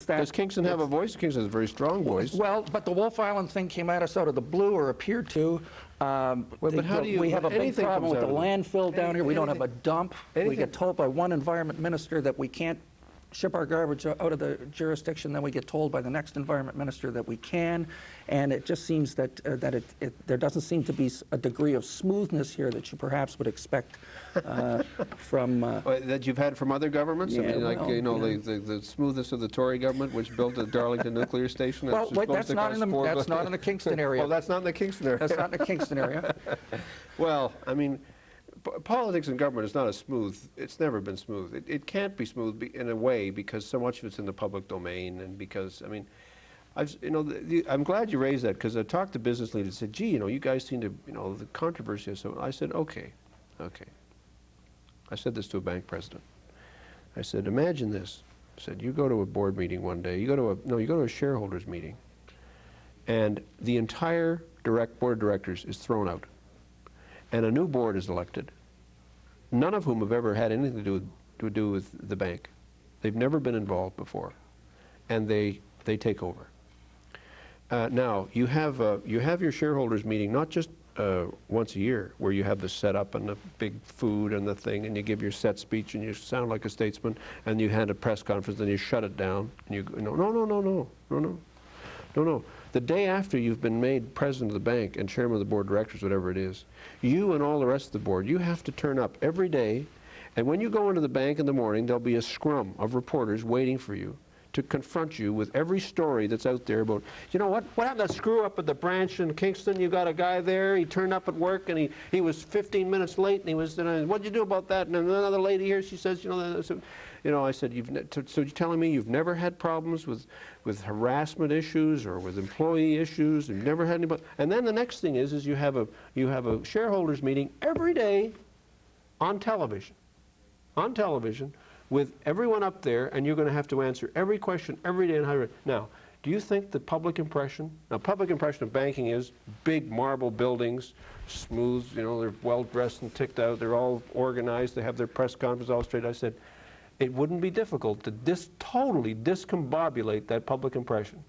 Does Kingston have a voice? Kingston has a very strong voice. Well, but the Wolf Island thing came at us out of the blue, or appeared to. But how do you, we have a big problem with the landfill down here. We don't have a dump. We get told by one environment minister that we can't ship our garbage out of the jurisdiction, then we get told by the next environment minister that we can, and it just seems that there doesn't seem to be a degree of smoothness here that you perhaps would expect from... that you've had from other governments? Yeah, I mean, like, well, you know, the smoothness of the Tory government, which built the Darlington nuclear station? Well, wait, that's not in the Kingston area. Well, that's not in the Kingston area. That's not in the Kingston area. Well, I mean, politics and government is not as smooth. It's never been smooth. It can't be smooth in a way because so much of it's in the public domain, and because, I mean, I'm glad you raised that, because I talked to business leaders and said, gee, you know, you guys seem to, you know, the controversy is so. I said, okay. I said this to a bank president. I said, imagine this. I said, you go to a board meeting one day, you go to a shareholders meeting, and the entire board of directors is thrown out, and a new board is elected, none of whom have ever had anything to do with the bank. They've never been involved before, and they take over. Now, you have your shareholders meeting not just once a year, where you have the setup and the big food and the thing, and you give your set speech and you sound like a statesman, and you had a press conference and you shut it down, and you go, no. The day after you've been made president of the bank and chairman of the board of directors, whatever it is, you and all the rest of the board, you have to turn up every day, and when you go into the bank in the morning, there'll be a scrum of reporters waiting for you to confront you with every story that's out there about, you know, what happened to that screw up at the branch in Kingston? You got a guy there, he turned up at work and he was 15 minutes late, and he was, what'd you do about that? And another lady here, she says, I said, so you're telling me you've never had problems with harassment issues or with employee issues? You've never had anybody? And then the next thing is you have a shareholders meeting every day on television, with everyone up there, and you're going to have to answer every question every day. Now, do you think the public impression of banking is big marble buildings, smooth, you know, they're well dressed and ticked out, they're all organized, they have their press conference all straight? I said, it wouldn't be difficult to totally discombobulate that public impression.